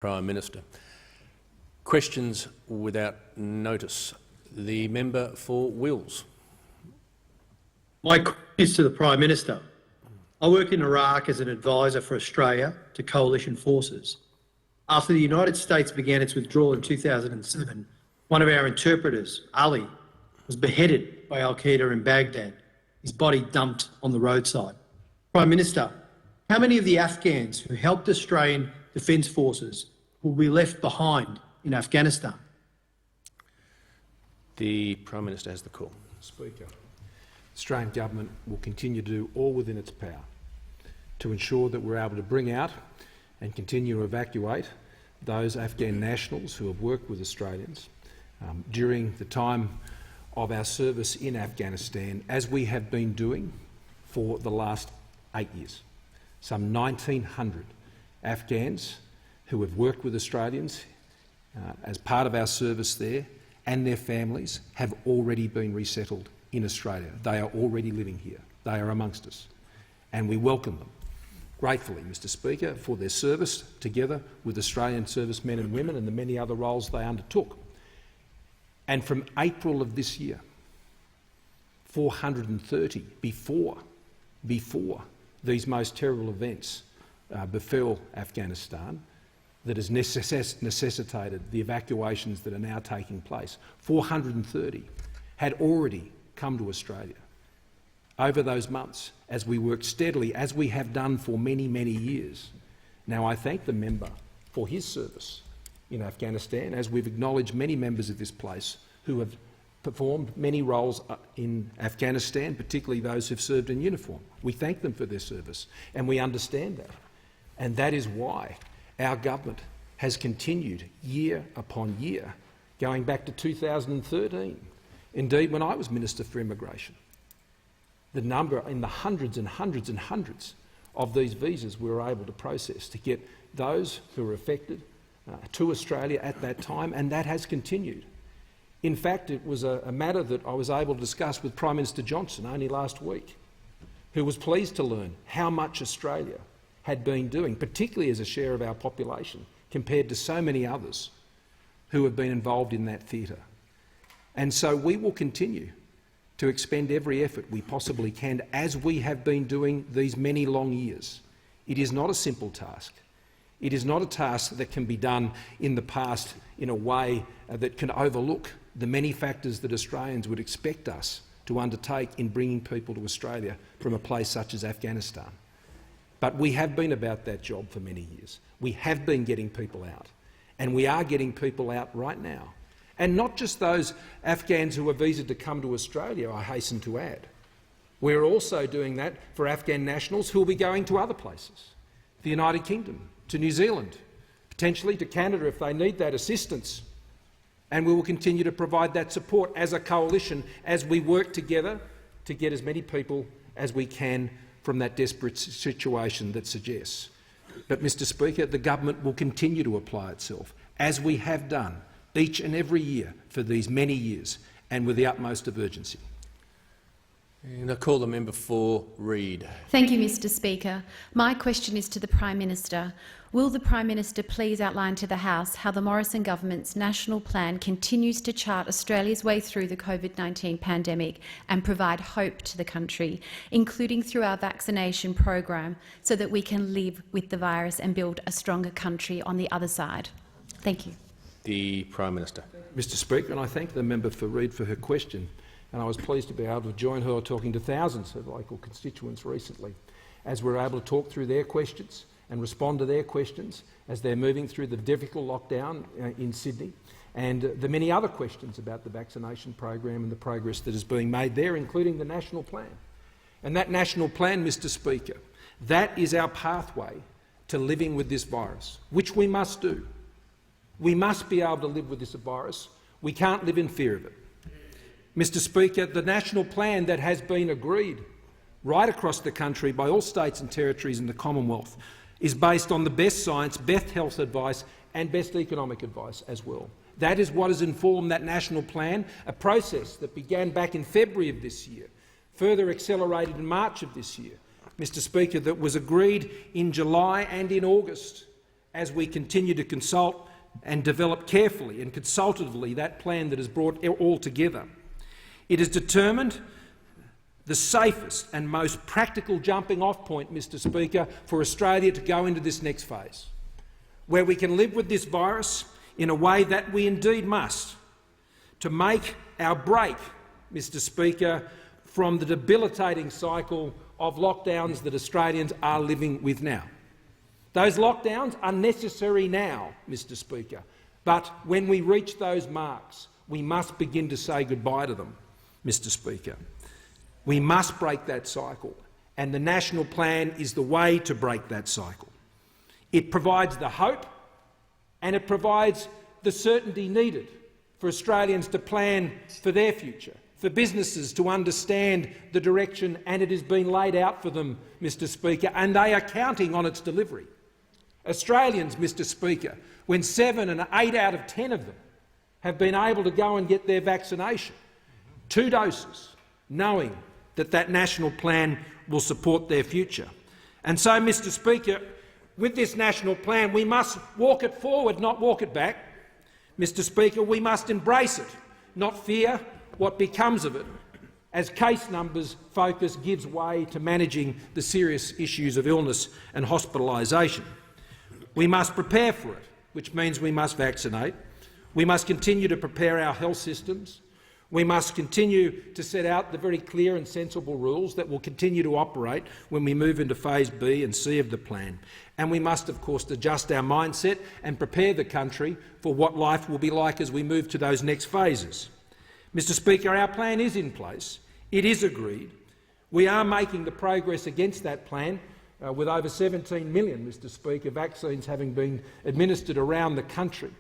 Prime Minister. Questions without notice. The member for Wills. My question is to the Prime Minister. I worked in Iraq as an advisor for Australia to coalition forces. After the United States began its withdrawal in 2007, one of our interpreters, Ali, was beheaded by al-Qaeda in Baghdad, his body dumped on the roadside. Prime Minister, how many of the Afghans who helped Australian Defence Forces will be left behind in Afghanistan? The Prime Minister has the call. Speaker, the Australian Government will continue to do all within its power to ensure that we're able to bring out and continue to evacuate those Afghan nationals who have worked with Australians during the time of our service in Afghanistan, as we have been doing for the last 8 years. Some 1,900 Afghans who have worked with Australians as part of our service there and their families have already been resettled in Australia. They are already living here. They are amongst us, and we welcome them gratefully, Mr Speaker, for their service together with Australian servicemen and women and the many other roles they undertook. And from April of this year, 430 before these most terrible events befell Afghanistan, that has necessitated the evacuations that are now taking place. 430 had already come to Australia over those months as we worked steadily, as we have done for many, many years. Now, I thank the member for his service in Afghanistan, as we've acknowledged many members of this place who have performed many roles in Afghanistan, particularly those who've served in uniform. We thank them for their service, and we understand that. And that is why our government has continued year upon year, going back to 2013. Indeed, when I was Minister for Immigration, the number in the hundreds and hundreds and hundreds of these visas we were able to process to get those who were affected to Australia at that time, and that has continued. In fact, it was a matter that I was able to discuss with Prime Minister Johnson only last week, who was pleased to learn how much Australia had been doing, particularly as a share of our population, compared to so many others who have been involved in that theatre. And so we will continue to expend every effort we possibly can, as we have been doing these many long years. It is not a simple task. It is not a task that can be done in the past in a way that can overlook the many factors that Australians would expect us to undertake in bringing people to Australia from a place such as Afghanistan. But we have been about that job for many years. We have been getting people out, and we are getting people out right now. And not just those Afghans who are visaed to come to Australia, I hasten to add. We're also doing that for Afghan nationals who will be going to other places, the United Kingdom, to New Zealand, potentially to Canada if they need that assistance. And we will continue to provide that support as a coalition as we work together to get as many people as we can from that desperate situation that suggests. But, Mr Speaker, the government will continue to apply itself, as we have done each and every year for these many years, and with the utmost of urgency. And I call the member for Reid. Thank you, Mr Speaker. My question is to the Prime Minister. Will the Prime Minister please outline to the House how the Morrison government's national plan continues to chart Australia's way through the COVID-19 pandemic and provide hope to the country, including through our vaccination program, so that we can live with the virus and build a stronger country on the other side? Thank you. The Prime Minister. Mr Speaker, and I thank the member for Reid for her question, and I was pleased to be able to join her talking to thousands of local constituents recently, as we were able to talk through their questions and respond to their questions as they're moving through the difficult lockdown in Sydney, and the many other questions about the vaccination program and the progress that is being made there, including the national plan. And that national plan, Mr Speaker, that is our pathway to living with this virus, which we must do. We must be able to live with this virus. We can't live in fear of it. Mr Speaker, the national plan that has been agreed right across the country by all states and territories in the Commonwealth is based on the best science, best health advice and best economic advice as well. That is what has informed that national plan, a process that began back in February of this year, further accelerated in March of this year, Mr Speaker, that was agreed in July and in August, as we continue to consult and develop carefully and consultatively that plan that has brought it all together. It has determined the safest and most practical jumping-off point, Mr Speaker, for Australia to go into this next phase, where we can live with this virus in a way that we indeed must, to make our break, Mr Speaker, from the debilitating cycle of lockdowns that Australians are living with now. Those lockdowns are necessary now, Mr Speaker, but when we reach those marks, we must begin to say goodbye to them, Mr Speaker. We must break that cycle, and the national plan is the way to break that cycle. It provides the hope and it provides the certainty needed for Australians to plan for their future, for businesses to understand the direction, and it has been laid out for them, Mr Speaker, and they are counting on its delivery. Australians, Mr Speaker, when 7 and 8 out of 10 of them have been able to go and get their vaccination, 2 doses, knowing that that national plan will support their future. And so, Mr Speaker, with this national plan, we must walk it forward, not walk it back. Mr Speaker, we must embrace it, not fear what becomes of it, as case numbers focus gives way to managing the serious issues of illness and hospitalisation. We must prepare for it, which means we must vaccinate. We must continue to prepare our health systems. We must continue to set out the very clear and sensible rules that will continue to operate when we move into phase B and C of the plan. And we must, of course, adjust our mindset and prepare the country for what life will be like as we move to those next phases. Mr Speaker, our plan is in place. It is agreed. We are making the progress against that plan, with over 17 million, Mr Speaker, vaccines having been administered around the country,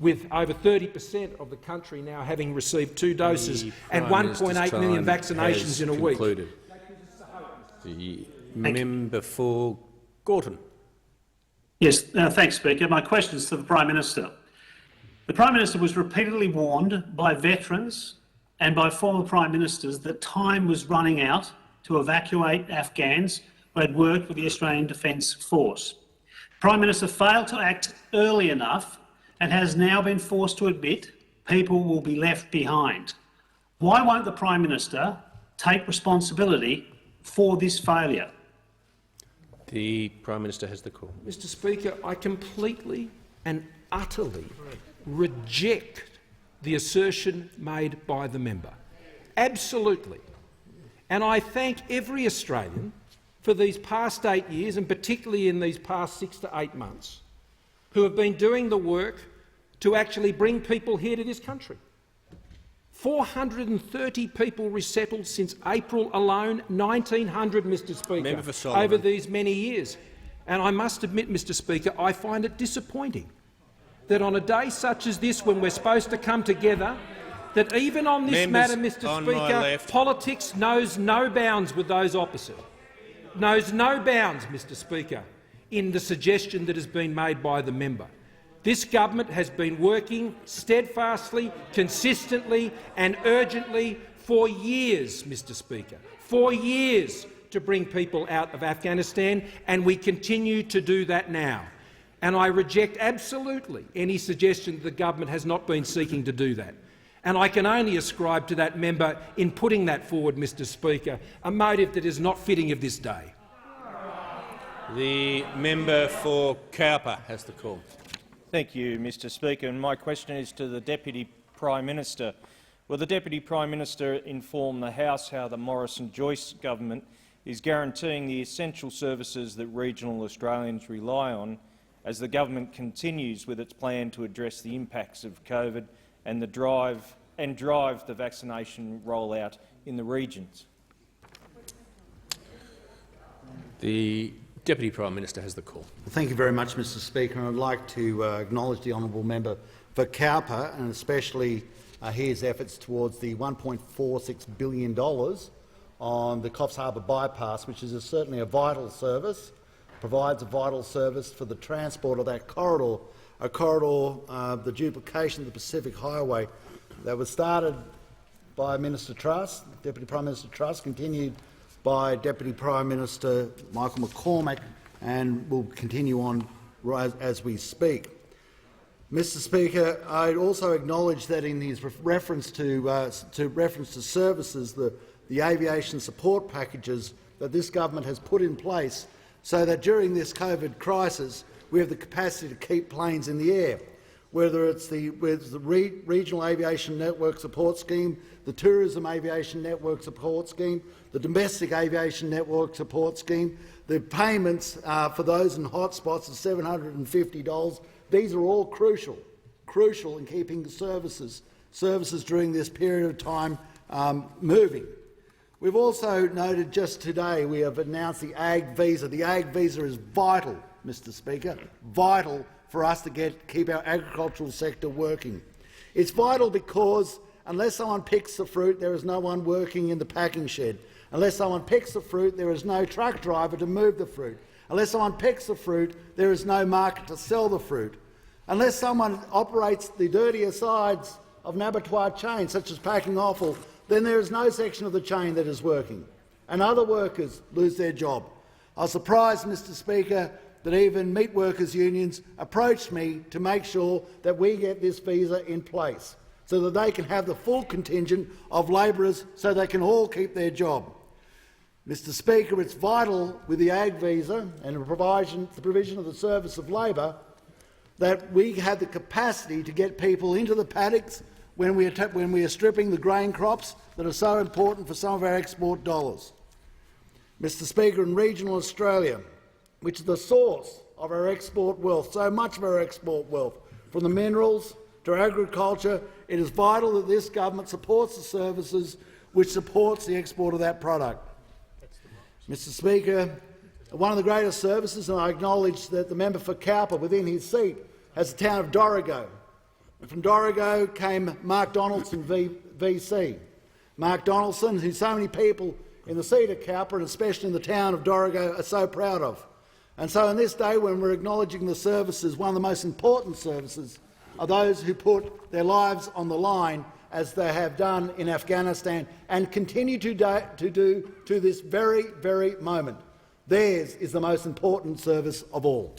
with over 30% of the country now having received 2 doses and 1.8 million vaccinations in a week. The member for Gorton. Yes, thanks, Speaker. My question is to the Prime Minister. The Prime Minister was repeatedly warned by veterans and by former Prime Ministers that time was running out to evacuate Afghans who had worked with the Australian Defence Force. Prime Minister failed to act early enough and has now been forced to admit people will be left behind. Why won't the Prime Minister take responsibility for this failure? The Prime Minister has the call. Mr Speaker, I completely and utterly reject the assertion made by the member. Absolutely. And I thank every Australian for these past 8 years, and particularly in these past 6 to 8 months, who have been doing the work to actually bring people here to this country. 430 people resettled since April alone, 1,900, Mr Speaker, over these many years. And I must admit, Mr Speaker, I find it disappointing that on a day such as this, when we're supposed to come together, that even on this matter, Mr Speaker, politics knows no bounds with those opposite, knows no bounds, Mr Speaker, in the suggestion that has been made by the member. This government has been working steadfastly, consistently and urgently for years, Mr Speaker, for years to bring people out of Afghanistan, and we continue to do that now. And I reject absolutely any suggestion that the government has not been seeking to do that. And I can only ascribe to that member, in putting that forward, Mr Speaker, a motive that is not fitting of this day. The member for Cowper has the call. Thank you, Mr Speaker. And my question is to the Deputy Prime Minister. Will the Deputy Prime Minister inform the House how the Morrison-Joyce government is guaranteeing the essential services that regional Australians rely on as the government continues with its plan to address the impacts of COVID and drive the vaccination rollout in the regions? The Deputy Prime Minister has the call. Thank you very much, Mr Speaker. And I'd like to acknowledge the honourable member for Cowper, and especially his efforts towards the $1.46 billion on the Coffs Harbour bypass, which is certainly a vital service, provides a vital service for the transport of that corridor, the duplication of the Pacific Highway that was started by Minister Truss, Deputy Prime Minister Truss, continued by Deputy Prime Minister Michael McCormack, and will continue on as we speak. Mr. Speaker, I also acknowledge that in his reference to services, the aviation support packages that this government has put in place so that during this COVID crisis we have the capacity to keep planes in the air, whether it's the Regional Aviation Network Support Scheme, the Tourism Aviation Network Support Scheme, the Domestic Aviation Network Support Scheme, the payments for those in hotspots of $750. These are all crucial in keeping the services during this period of time moving. We've also noted just today we have announced the Ag Visa. The Ag Visa is vital, Mr. Speaker, vital for us to keep our agricultural sector working. It's vital because unless someone picks the fruit, there is no one working in the packing shed. Unless someone picks the fruit, there is no truck driver to move the fruit. Unless someone picks the fruit, there is no market to sell the fruit. Unless someone operates the dirtier sides of an abattoir chain, such as packing offal, then there is no section of the chain that is working, and other workers lose their job. I was surprised, Mr. Speaker, that even meat workers' unions approached me to make sure that we get this visa in place so that they can have the full contingent of labourers so they can all keep their job. Mr. Speaker, it's vital with the Ag Visa and the provision of the service of labour that we have the capacity to get people into the paddocks when we are stripping the grain crops that are so important for some of our export dollars. Mr. Speaker, in regional Australia, which is the source of our export wealth, so much of our export wealth, from the minerals to agriculture, it is vital that this government supports the services which supports the export of that product. Mr. Speaker, one of the greatest services, and I acknowledge that the member for Cowper within his seat has the town of Dorrigo. And from Dorrigo came Mark Donaldson VC. Mark Donaldson, who so many people in the seat of Cowper, and especially in the town of Dorrigo, are so proud of. And so on this day, when we're acknowledging the services, one of the most important services are those who put their lives on the line, as they have done in Afghanistan and continue to do to this very, very moment. Theirs is the most important service of all.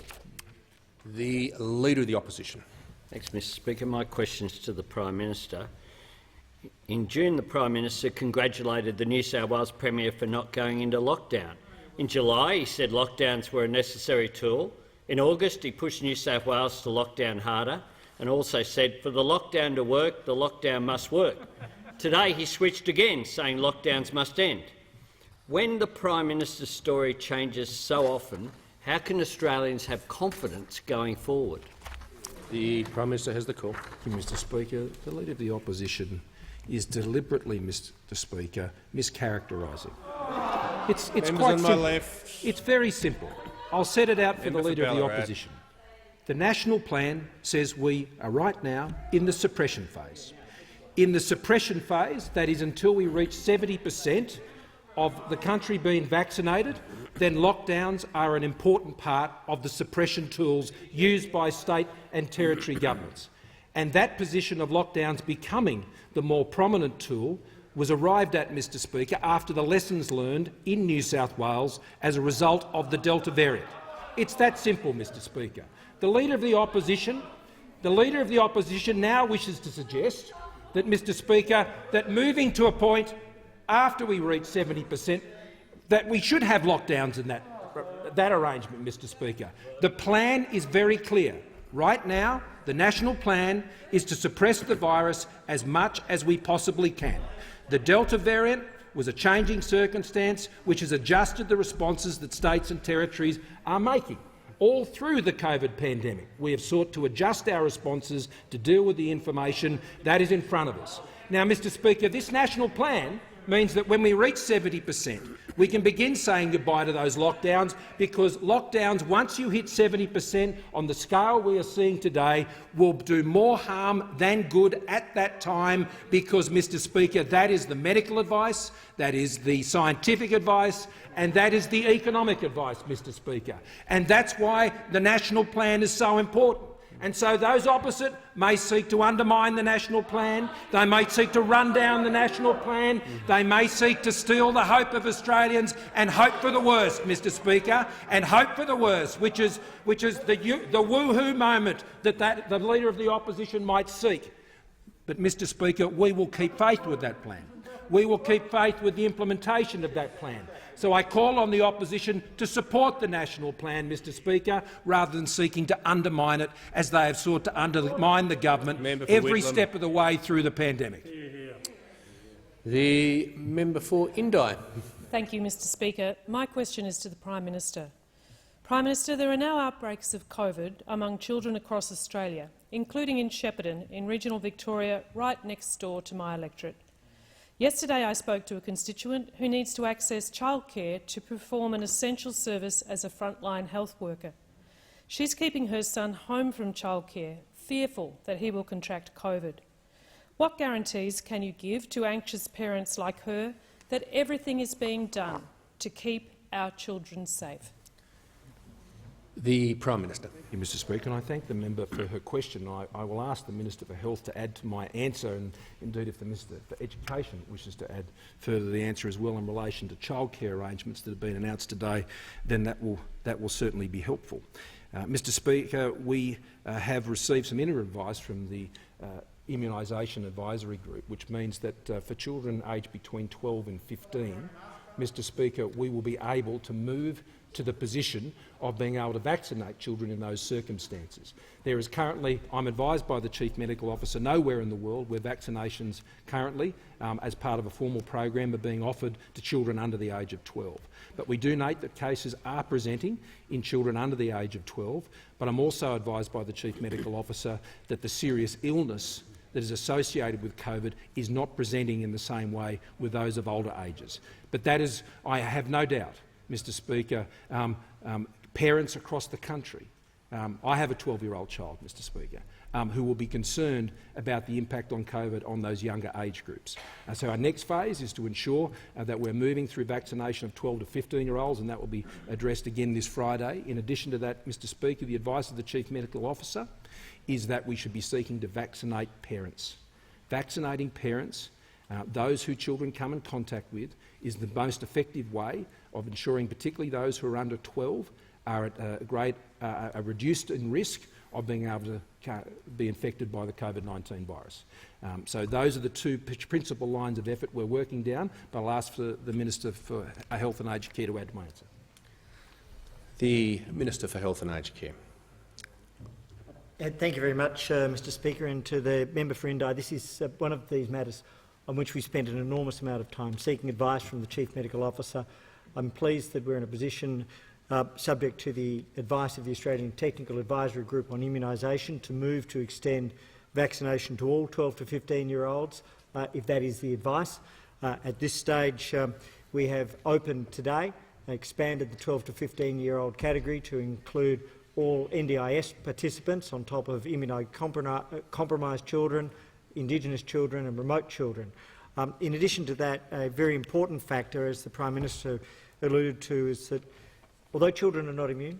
The Leader of the Opposition. Thanks, Mr. Speaker. My question is to the Prime Minister. In June, the Prime Minister congratulated the New South Wales Premier for not going into lockdown. In July, he said lockdowns were a necessary tool. In August, he pushed New South Wales to lock down harder and also said, for the lockdown to work, the lockdown must work. Today, he switched again, saying lockdowns must end. When the Prime Minister's story changes so often, how can Australians have confidence going forward? The Prime Minister has the call. Thank you, Mr. Speaker. The Leader of the Opposition is deliberately, Mr. Speaker, mischaracterising. It's quite simple. It's very simple. I'll set it out for the Leader of the Opposition. The National Plan says we are right now in the suppression phase. In the suppression phase, that is until we reach 70% of the country being vaccinated, then lockdowns are an important part of the suppression tools used by state and territory governments. And that position of lockdowns becoming the more prominent tool was arrived at, Mr. Speaker, after the lessons learned in New South Wales as a result of the Delta variant. It's that simple, Mr. Speaker. The Leader of the Opposition now wishes to suggest that, Mr. Speaker, that moving to a point after we reach 70%, that we should have lockdowns in that arrangement, Mr. Speaker. The plan is very clear. Right now, the National Plan is to suppress the virus as much as we possibly can. The Delta variant was a changing circumstance which has adjusted the responses that states and territories are making. All through the COVID pandemic, we have sought to adjust our responses to deal with the information that is in front of us. Now, Mr. Speaker, this National Plan means that when we reach 70%, we can begin saying goodbye to those lockdowns, because lockdowns, once you hit 70% on the scale we are seeing today, will do more harm than good at that time, because, Mr. Speaker, that is the medical advice, that is the scientific advice, and that is the economic advice, Mr. Speaker. And that's why the National Plan is so important. And so those opposite may seek to undermine the national plan, they may seek to run down the national plan, they may seek to steal the hope of Australians and hope for the worst, Mr Speaker, and hope for the worst, which is the woohoo moment that the Leader of the Opposition might seek. But, Mr Speaker, we will keep faith with that plan. We will keep faith with the implementation of that plan. So I call on the opposition to support the national plan, Mr Speaker, rather than seeking to undermine it as they have sought to undermine the government every step of the way through the pandemic. The member for Indi. Thank you, Mr Speaker. My question is to the Prime Minister. Prime Minister, there are now outbreaks of COVID among children across Australia, including in Shepparton in regional Victoria, right next door to my electorate. Yesterday I spoke to a constituent who needs to access childcare to perform an essential service as a frontline health worker. She's keeping her son home from childcare, fearful that he will contract COVID. What guarantees can you give to anxious parents like her that everything is being done to keep our children safe? The Prime Minister. Thank you, Mr Speaker, and I thank the member for her question. I will ask the Minister for Health to add to my answer, and indeed if the Minister for Education wishes to add further the answer as well in relation to childcare arrangements that have been announced today, then that will certainly be helpful. Mr Speaker, we have received some interim advice from the Immunisation Advisory Group, which means that for children aged between 12 and 15, Mr Speaker, we will be able to move to the position of being able to vaccinate children in those circumstances. There is currently, I'm advised by the Chief Medical Officer, nowhere in the world where vaccinations currently, as part of a formal program, are being offered to children under the age of 12. But we do note that cases are presenting in children under the age of 12, but I'm also advised by the Chief Medical Officer that the serious illness that is associated with COVID is not presenting in the same way with those of older ages. But that is, I have no doubt, Mr Speaker, parents across the country, I have a 12-year-old child, Mr Speaker, who will be concerned about the impact on COVID on those younger age groups. So our next phase is to ensure that we're moving through vaccination of 12 to 15-year-olds, and that will be addressed again this Friday. In addition to that, Mr Speaker, the advice of the Chief Medical Officer is that we should be seeking to vaccinate parents. Vaccinating parents, those who children come in contact with, is the most effective way of ensuring particularly those who are under 12 are at reduced in risk of being able to be infected by the COVID-19 virus. So those are the two principal lines of effort we're working down, but I'll ask for the Minister for Health and Aged Care to add to my answer. The Minister for Health and Aged Care. Thank you very much, Mr Speaker, and to the member for Indi. This is one of these matters on which we spent an enormous amount of time seeking advice from the Chief Medical Officer. I'm pleased that we're in a position, subject to the advice of the Australian Technical Advisory Group on Immunisation, to move to extend vaccination to all 12 to 15-year-olds, if that is the advice. At this stage, we have opened today, expanded the 12 to 15-year-old category to include all NDIS participants on top of immunocompromised children, Indigenous children and remote children. In addition to that, a very important factor, as the Prime Minister alluded to, is that although children are not immune,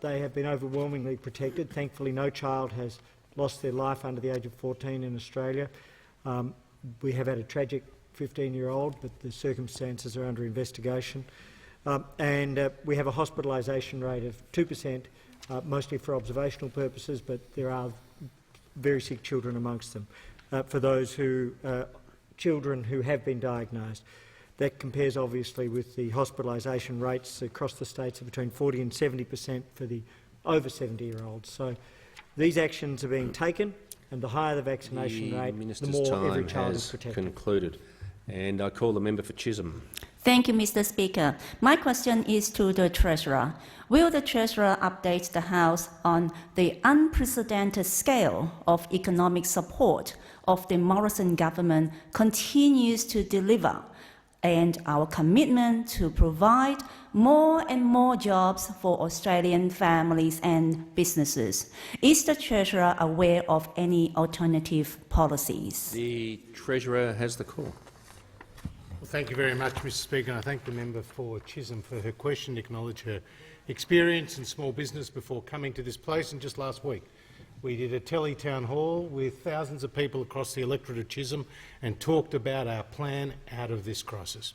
they have been overwhelmingly protected. Thankfully, no child has lost their life under the age of 14 in Australia. We have had a tragic 15-year-old, but the circumstances are under investigation. And we have a hospitalisation rate of 2%, mostly for observational purposes, but there are very sick children amongst them. For those children who have been diagnosed, that compares obviously with the hospitalisation rates across the states of between 40% and 70% for the over 70-year-olds. So these actions are being taken, and the higher the vaccination rate, the more every child is protected. Concluded. And I call the member for Chisholm. Thank you, Mr Speaker. My question is to the Treasurer. Will the Treasurer update the House on the unprecedented scale of economic support of the Morrison government continues to deliver, and our commitment to provide more and more jobs for Australian families and businesses? Is the Treasurer aware of any alternative policies? The Treasurer has the call. Well, thank you very much, Mr Speaker, and I thank the member for Chisholm for her question, acknowledge her experience in small business before coming to this place, and just last week we did a tele-town hall with thousands of people across the electorate of Chisholm and talked about our plan out of this crisis.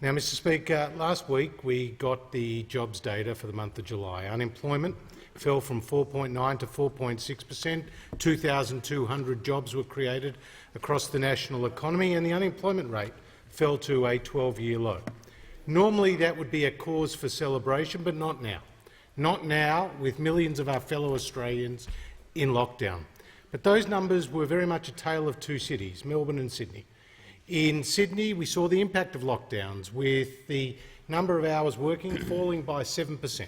Now, Mr Speaker, last week we got the jobs data for the month of July. Unemployment fell from 4.9 to 4.6%. 2,200 jobs were created across the national economy, and the unemployment rate fell to a 12-year low. Normally that would be a cause for celebration, but not now. Not now, with millions of our fellow Australians in lockdown. But those numbers were very much a tale of two cities, Melbourne and Sydney. In Sydney, we saw the impact of lockdowns, with the number of hours working falling by 7%,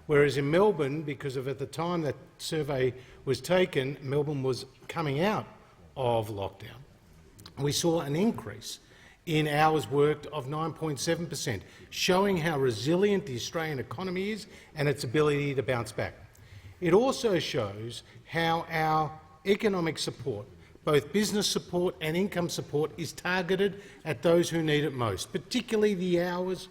whereas in Melbourne, because of at the time that survey was taken, Melbourne was coming out of lockdown, we saw an increase in hours worked of 9.7%, showing how resilient the Australian economy is and its ability to bounce back. It also shows how our economic support, both business support and income support, is targeted at those who need it most, particularly the hours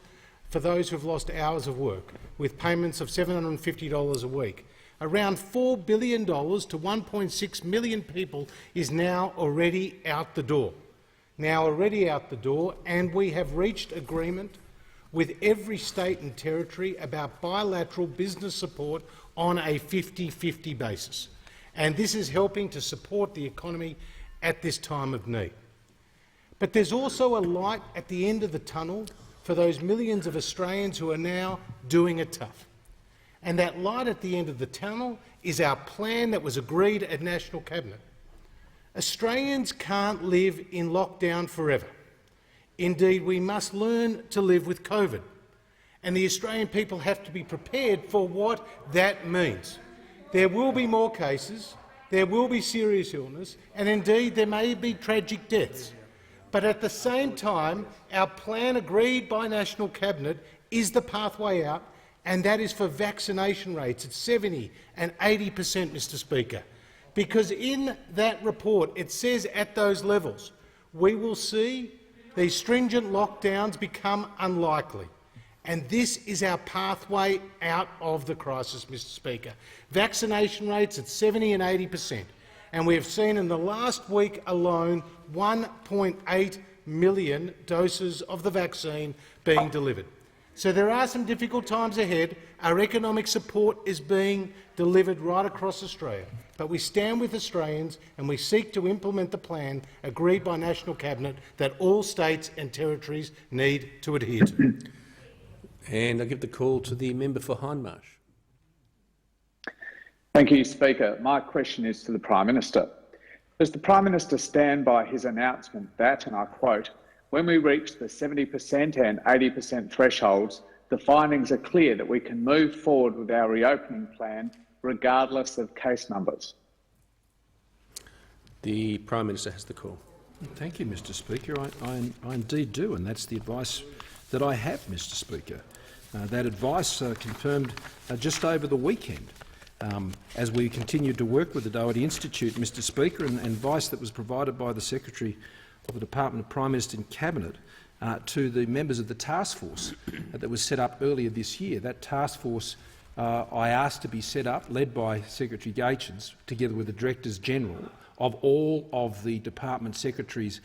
for those who have lost hours of work, with payments of $750 a week. Around $4 billion to 1.6 million people is now already out the door. And we have reached agreement with every state and territory about bilateral business support on a 50-50 basis. And this is helping to support the economy at this time of need. But there's also a light at the end of the tunnel for those millions of Australians who are now doing it tough. And that light at the end of the tunnel is our plan that was agreed at National Cabinet. Australians can't live in lockdown forever. Indeed, we must learn to live with COVID, and the Australian people have to be prepared for what that means. There will be more cases, there will be serious illness, and indeed there may be tragic deaths. But at the same time, our plan agreed by National Cabinet is the pathway out, and that is for vaccination rates at 70% and 80%, Mr Speaker. Because in that report it says at those levels we will see these stringent lockdowns become unlikely. And this is our pathway out of the crisis, Mr Speaker. Vaccination rates at 70% and 80%. And we have seen in the last week alone 1.8 million doses of the vaccine being delivered. So there are some difficult times ahead. Our economic support is being delivered right across Australia. But we stand with Australians and we seek to implement the plan agreed by National Cabinet that all states and territories need to adhere to. And I give the call to the member for Hindmarsh. Thank you, Speaker. My question is to the Prime Minister. Does the Prime Minister stand by his announcement that, and I quote, "When we reach the 70% and 80% thresholds, the findings are clear that we can move forward with our reopening plan regardless of case numbers"? The Prime Minister has the call. Thank you, Mr Speaker. I indeed do, and that's the advice that I have, Mr Speaker. That advice confirmed just over the weekend as we continued to work with the Doherty Institute, Mr Speaker, and advice that was provided by the Secretary of the Department of Prime Minister and Cabinet to the members of the task force that was set up earlier this year. That task force I asked to be set up, led by Secretary Gaetjens, together with the Directors General of all of the department secretaries,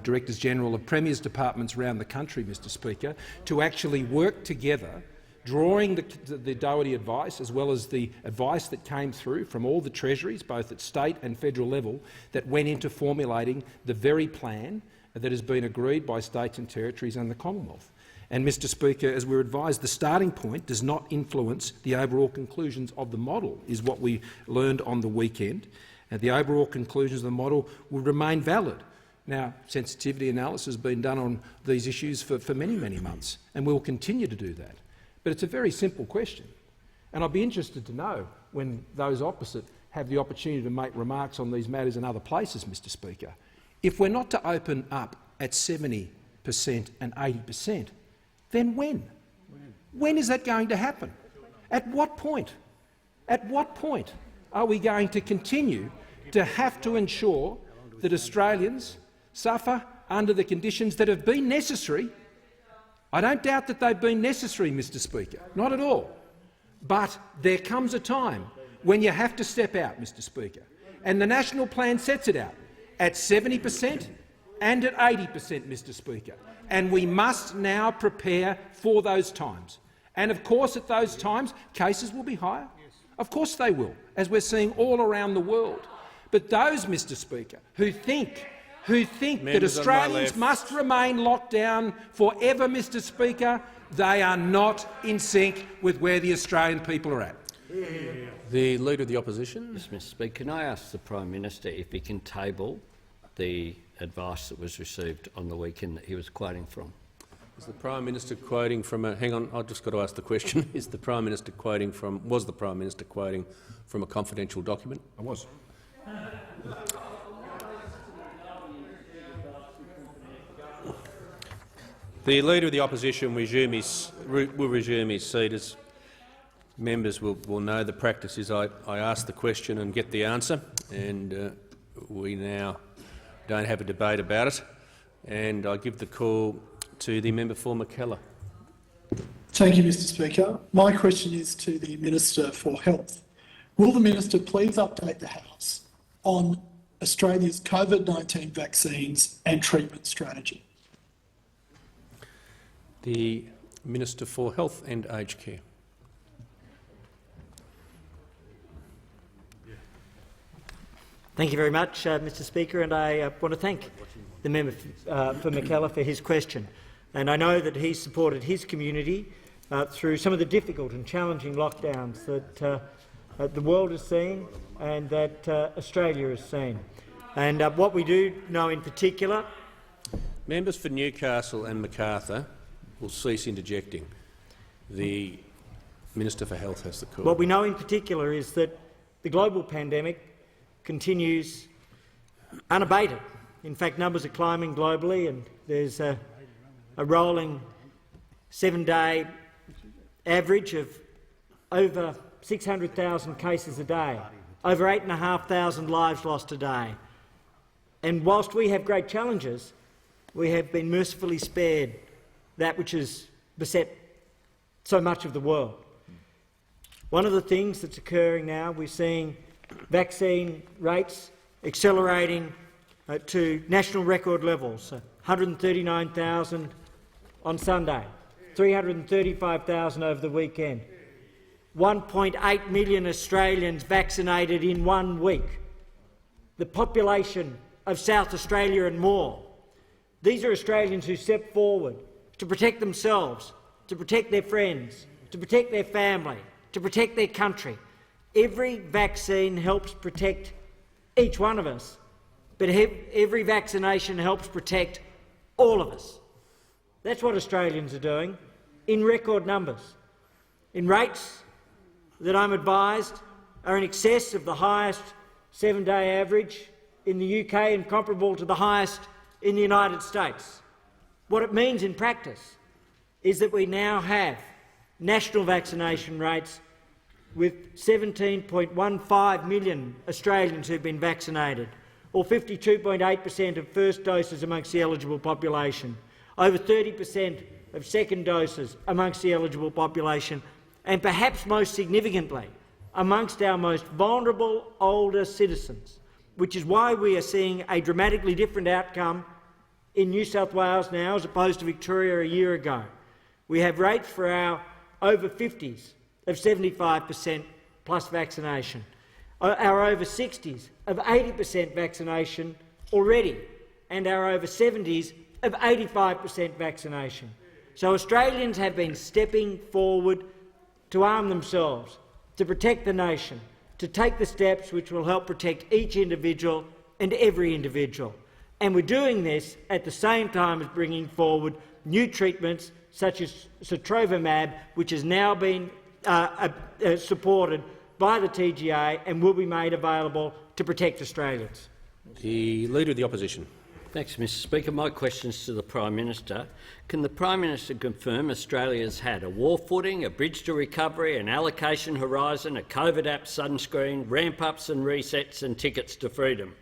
Directors General of Premiers' departments around the country, Mr Speaker, to actually work together, drawing the Doherty advice as well as the advice that came through from all the treasuries, both at state and federal level, that went into formulating the very plan that has been agreed by states and territories and the Commonwealth. And, Mr Speaker, as we're advised, the starting point does not influence the overall conclusions of the model, is what we learned on the weekend. The overall conclusions of the model will remain valid. Now, sensitivity analysis has been done on these issues for many, many months, and we will continue to do that. But it's a very simple question, and I'd be interested to know when those opposite have the opportunity to make remarks on these matters in other places, Mr Speaker. If we're not to open up at 70% and 80%, then when? When is that going to happen? At what point? At what point are we going to continue to have to ensure that Australians suffer under the conditions that have been necessary? I don't doubt that they've been necessary, Mr Speaker, not at all. But there comes a time when you have to step out, Mr Speaker. And the National Plan sets it out at 70% and at 80%, Mr Speaker. And we must now prepare for those times. And of course, at those times, cases will be higher. Of course they will, as we're seeing all around the world. But those, Mr Speaker, who think that Australians must remain locked down forever, Mr Speaker, they are not in sync with where the Australian people are at. The Leader of the Opposition. Yes, Mr Speaker, can I ask the Prime Minister if he can table the advice that was received on the weekend that he was quoting from? Is the Prime Minister quoting from a— hang on, I've just got to ask the question. Was the Prime Minister quoting from a confidential document? I was. The Leader of the Opposition will resume his seat. As members will know, the practice is I ask the question and get the answer, and we now don't have a debate about it. And I give the call to the member for McKellar. Thank you, Mr Speaker. My question is to the Minister for Health. Will the Minister please update the House on Australia's COVID-19 vaccines and treatment strategy? The Minister for Health and Aged Care. Thank you very much, Mr Speaker, and I want to thank the member for McKellar for his question. And I know that he's supported his community through some of the difficult and challenging lockdowns that the world has seen and that Australia has seen. And what we do know in particular— Members for Newcastle and Macarthur will cease interjecting. The Minister for Health has the call. What we know in particular is that the global pandemic continues unabated. In fact, numbers are climbing globally, and there's a rolling 7-day average of over 600,000 cases a day, over 8,500 lives lost a day. And whilst we have great challenges, we have been mercifully spared that which has beset so much of the world. One of the things that's occurring now, we're seeing vaccine rates accelerating to national record levels, 139,000 on Sunday, 335,000 over the weekend, 1.8 million Australians vaccinated in 1 week, the population of South Australia and more. These are Australians who step forward to protect themselves, to protect their friends, to protect their family, to protect their country. Every vaccine helps protect each one of us, but every vaccination helps protect all of us. That's what Australians are doing in record numbers, in rates that I'm advised are in excess of the highest 7-day average in the UK and comparable to the highest in the United States. What it means in practice is that we now have national vaccination rates with 17.15 million Australians who've been vaccinated, or 52.8% of first doses amongst the eligible population, over 30% of second doses amongst the eligible population, and perhaps most significantly, amongst our most vulnerable older citizens, which is why we are seeing a dramatically different outcome in New South Wales now as opposed to Victoria a year ago. We have rates for our over 50s of 75% plus vaccination, our over 60s of 80% vaccination already, and our over 70s of 85% vaccination. So Australians have been stepping forward to arm themselves, to protect the nation, to take the steps which will help protect each individual and every individual. And we're doing this at the same time as bringing forward new treatments such as sotrovimab, which has now been supported by the TGA and will be made available to protect Australians. The Leader of the Opposition. Thanks, Mr Speaker. My question is to the Prime Minister. Can the Prime Minister confirm Australia's had a war footing, a bridge to recovery, an allocation horizon, a COVID app sunscreen, ramp-ups and resets and tickets to freedom?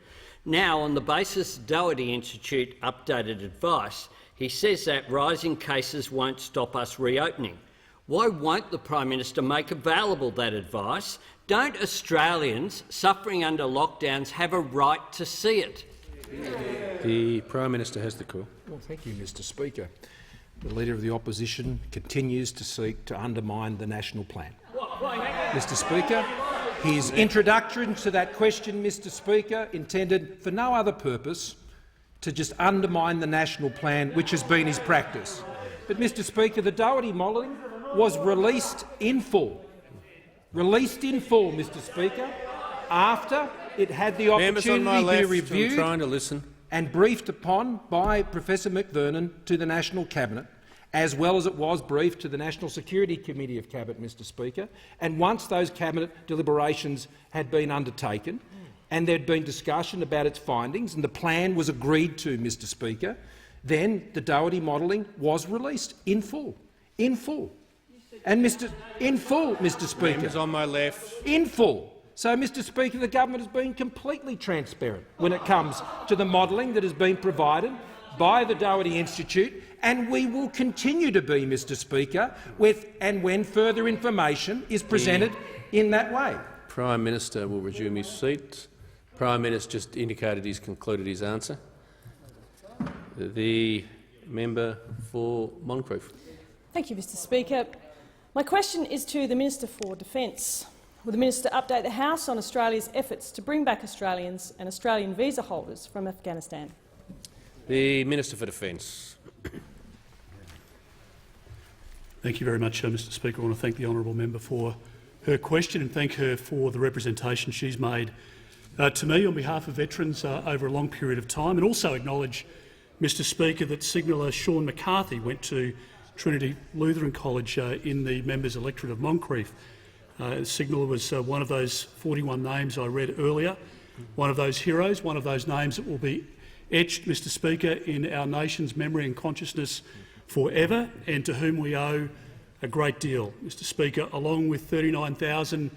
Now, on the basis Doherty Institute updated advice, he says that rising cases won't stop us reopening. Why won't the Prime Minister make available that advice? Don't Australians suffering under lockdowns have a right to see it? The Prime Minister has the call. Well, thank you, Mr Speaker. The Leader of the Opposition continues to seek to undermine the national plan. Mr Speaker, his introduction to that question, Mr Speaker, intended for no other purpose to just undermine the national plan, which has been his practice. But, Mr Speaker, the Doherty modelling was released in full. Released in full, Mr Speaker, after it had the opportunity to be reviewed trying to listen. and briefed upon by Professor McVernon to the National Cabinet, as well as it was briefed to the National Security Committee of Cabinet, Mr Speaker. And once those Cabinet deliberations had been undertaken and there had been discussion about its findings and the plan was agreed to, Mr Speaker, then the Doherty modelling was released in full. In full. And in full, Mr Speaker. Members on my left. In full. So, Mr Speaker, the government has been completely transparent when it comes to the modelling that has been provided by the Doherty Institute, and we will continue to be, Mr Speaker, when further information is presented in that way. Prime Minister will resume his seat. Prime Minister just indicated he's concluded his answer. The member for Moncrieff. Thank you, Mr Speaker. My question is to the Minister for Defence. Will the Minister update the House on Australia's efforts to bring back Australians and Australian visa holders from Afghanistan? The Minister for Defence. Thank you very much, Mr Speaker. I want to thank the honourable member for her question and thank her for the representation she's made to me on behalf of veterans over a long period of time, and also acknowledge, Mr Speaker, that Signaller Sean McCarthy went to Trinity Lutheran College in the members' electorate of Moncrieff. Signaller was one of those 41 names I read earlier, one of those heroes, one of those names that will be etched, Mr Speaker, in our nation's memory and consciousness forever, and to whom we owe a great deal. Mr Speaker, along with 39,000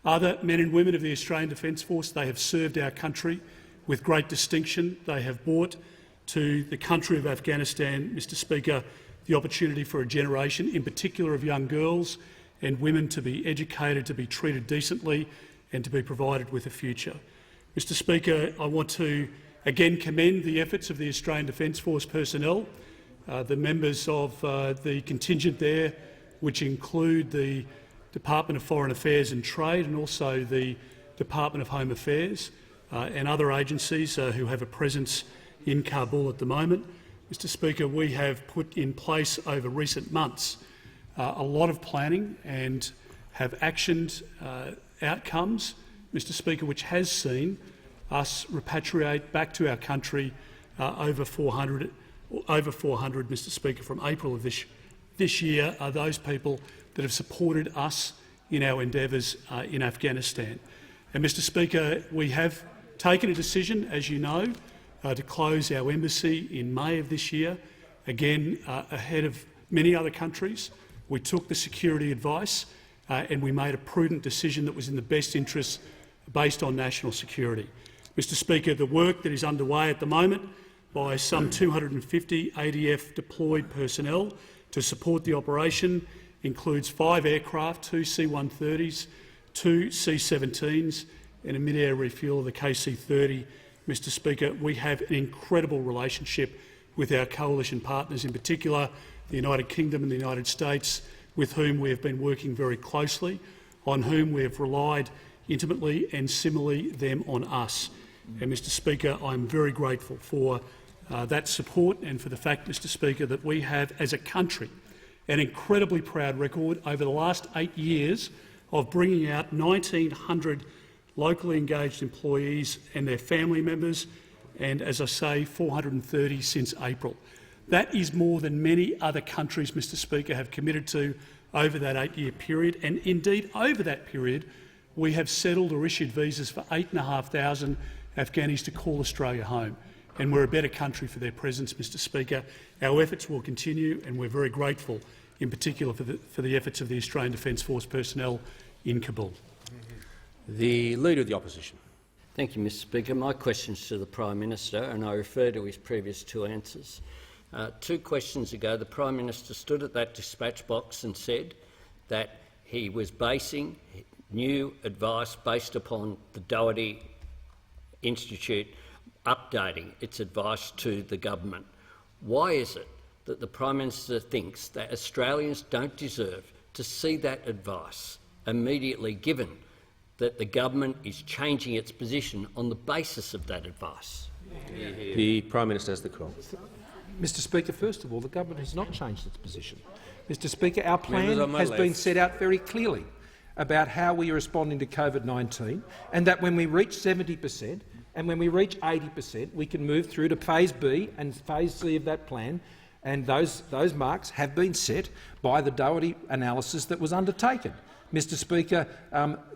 other men and women of the Australian Defence Force, they have served our country with great distinction. They have brought to the country of Afghanistan, Mr Speaker, the opportunity for a generation, in particular of young girls and women, to be educated, to be treated decently and to be provided with a future. Mr Speaker, I want to again commend the efforts of the Australian Defence Force personnel, the members of the contingent there, which include the Department of Foreign Affairs and Trade and also the Department of Home Affairs and other agencies who have a presence in Kabul at the moment. Mr Speaker, we have put in place over recent months a lot of planning and have actioned outcomes, Mr Speaker, which has seen us repatriate back to our country over 400, Mr Speaker, from April of this year, are those people that have supported us in our endeavours in Afghanistan. And, Mr Speaker, we have taken a decision, as you know, to close our embassy in May of this year, again ahead of many other countries. We took the security advice and we made a prudent decision that was in the best interest based on national security. Mr Speaker, the work that is underway at the moment by some 250 ADF deployed personnel to support the operation includes 5 aircraft, 2 C-130s, 2 C-17s and a mid-air refuel of the KC-30. Mr Speaker, we have an incredible relationship with our coalition partners, in particular the United Kingdom and the United States, with whom we have been working very closely, on whom we have relied intimately and similarly them on us. And, Mr Speaker, I'm very grateful for that support and for the fact, Mr Speaker, that we have as a country an incredibly proud record over the last 8 years of bringing out 1,900 locally engaged employees and their family members, and, as I say, 430 since April. That is more than many other countries, Mr Speaker, have committed to over that 8-year period, and indeed over that period we have settled or issued visas for 8,500 Afghanis to call Australia home, and we're a better country for their presence, Mr Speaker. Our efforts will continue, and we're very grateful, in particular for the efforts of the Australian Defence Force personnel in Kabul. The Leader of the Opposition. Thank you, Mr Speaker. My question is to the Prime Minister, and I refer to his previous 2 answers. 2 questions ago, the Prime Minister stood at that dispatch box and said that he was basing new advice based upon the Doherty Institute updating its advice to the government. Why is it that the Prime Minister thinks that Australians don't deserve to see that advice immediately, given that the government is changing its position on the basis of that advice? The Prime Minister has the call. Mr Speaker, first of all, the government has not changed its position. Mr Speaker, our plan Members has been set out very clearly about how we are responding to COVID-19, and that when we reach 70% and when we reach 80%, we can move through to Phase B and Phase C of that plan, and those marks have been set by the Doherty analysis that was undertaken. Mr Speaker,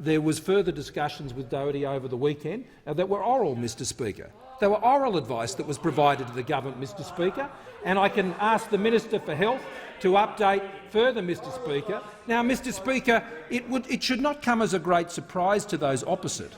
there was further discussions with Doherty over the weekend that were oral, Mr Speaker. There were oral advice that was provided to the government, Mr Speaker, and I can ask the Minister for Health to update further, Mr Speaker. Now, Mr Speaker, it should not come as a great surprise to those opposite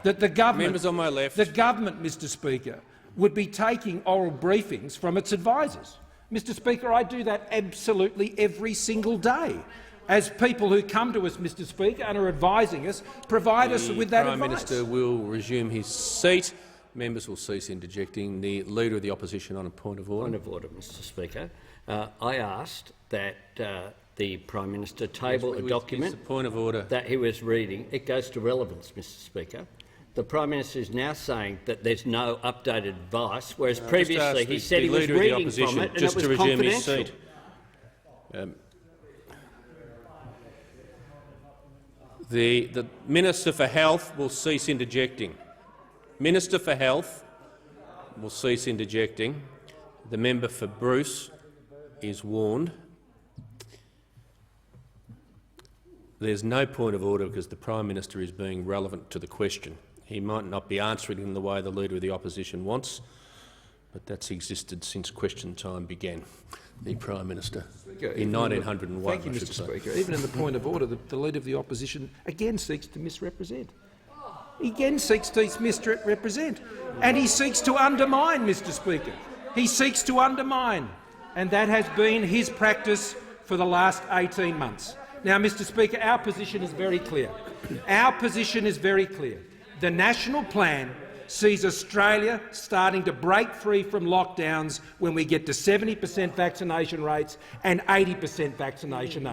that the government, Members on my left. the government, Mr Speaker, would be taking oral briefings from its advisers. Mr Speaker, I do that absolutely every single day, as people who come to us, Mr Speaker, and are advising us provide us with that Prime advice. Minister will resume his seat. Members will cease interjecting. The Leader of the Opposition on a point of order. Point of order, Mr Speaker. I asked that the Prime Minister table a document It's a point of order. that he was reading. It goes to relevance, Mr Speaker. The Prime Minister is now saying that there's no updated advice, whereas previously he said he was Leader of the reading Opposition from it and just it to was resume his confidential. seat. The Minister for Health will cease interjecting. Minister for Health will cease interjecting. The member for Bruce is warned. There's no point of order because the Prime Minister is being relevant to the question. He might not be answering in the way the Leader of the Opposition wants, but that's existed since question time began. The Prime Minister in 1901. Thank you, Mr Speaker. Even in the point of order, the Leader of the Opposition again seeks to misrepresent. He again seeks to misrepresent, and he seeks to undermine, Mr Speaker. He seeks to undermine, and that has been his practice for the last 18 months. Now, Mr Speaker, our position is very clear. Our position is very clear. The National Plan sees Australia starting to break free from lockdowns when we get to 70% vaccination rates and 80% vaccination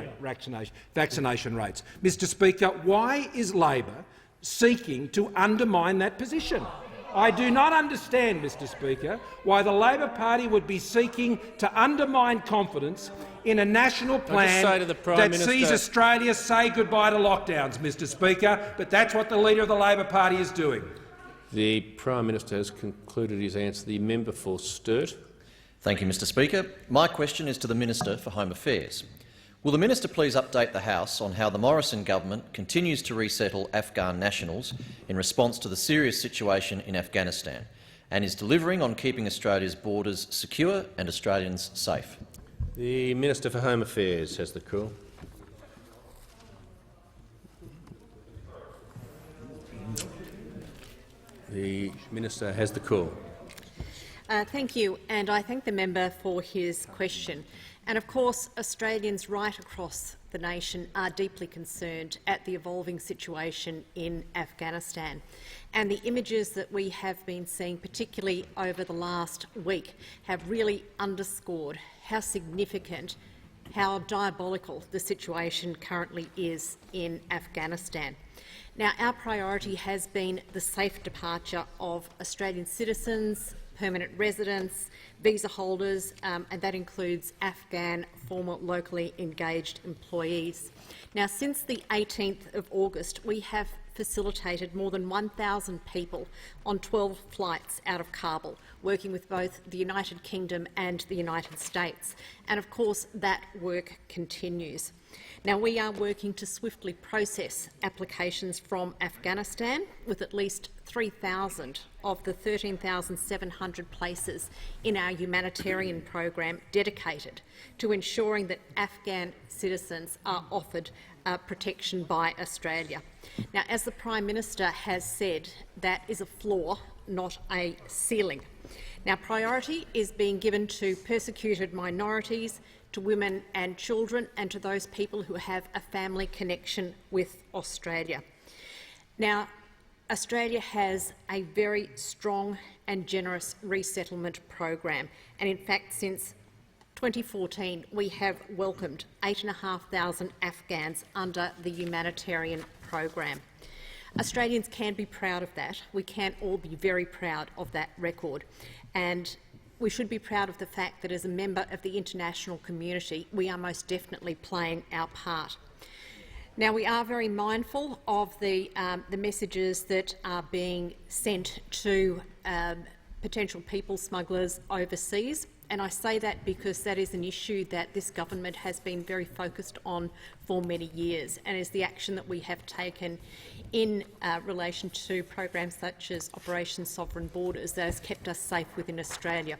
rates. Mr Speaker, why is Labor seeking to undermine that position? I do not understand, Mr Speaker, why the Labor Party would be seeking to undermine confidence in a national plan that sees Australia say goodbye to lockdowns, Mr Speaker, but that's what the Leader of the Labor Party is doing. The Prime Minister has concluded his answer. The member for Sturt. Thank you, Mr Speaker. My question is to the Minister for Home Affairs. Will the Minister please update the House on how the Morrison government continues to resettle Afghan nationals in response to the serious situation in Afghanistan and is delivering on keeping Australia's borders secure and Australians safe? The Minister for Home Affairs has the call. The Minister has the call. Thank you, and I thank the member for his question. And of course, Australians right across the nation are deeply concerned at the evolving situation in Afghanistan. And the images that we have been seeing, particularly over the last week, have really underscored how significant, how diabolical the situation currently is in Afghanistan. Now, our priority has been the safe departure of Australian citizens, permanent residents, visa holders, and that includes Afghan former locally engaged employees. Now, since the 18th of August, we have facilitated more than 1,000 people on 12 flights out of Kabul, working with both the United Kingdom and the United States. And of course, that work continues. Now, we are working to swiftly process applications from Afghanistan, with at least 3,000 of the 13,700 places in our humanitarian program dedicated to ensuring that Afghan citizens are offered protection by Australia. Now, as the Prime Minister has said, that is a floor, not a ceiling. Now, priority is being given to persecuted minorities, to women and children, and to those people who have a family connection with Australia. Now, Australia has a very strong and generous resettlement program, and in fact, since 2014, we have welcomed 8,500 Afghans under the humanitarian program. Australians can be proud of that. We can all be very proud of that record. And we should be proud of the fact that as a member of the international community, we are most definitely playing our part. Now, we are very mindful of the messages that are being sent to potential people smugglers overseas. And I say that because that is an issue that this government has been very focused on for many years, and is the action that we have taken in relation to programs such as Operation Sovereign Borders that has kept us safe within Australia.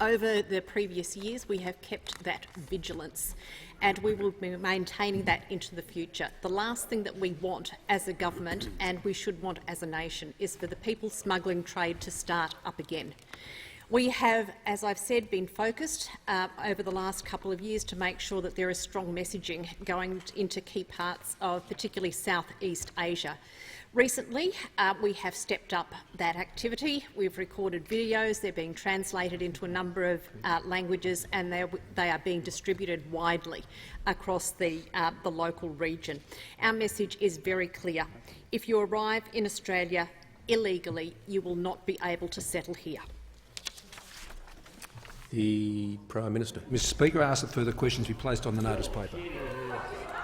Over the previous years, we have kept that vigilance, and we will be maintaining that into the future. The last thing that we want as a government, and we should want as a nation, is for the people smuggling trade to start up again. We have, as I've said, been focused over the last couple of years to make sure that there is strong messaging going into key parts of particularly Southeast Asia. Recently, we have stepped up that activity. We've recorded videos. They're being translated into a number of languages, and they are being distributed widely across the local region. Our message is very clear. If you arrive in Australia illegally, you will not be able to settle here. The Prime Minister. Mr Speaker, I ask that further questions be placed on the notice paper.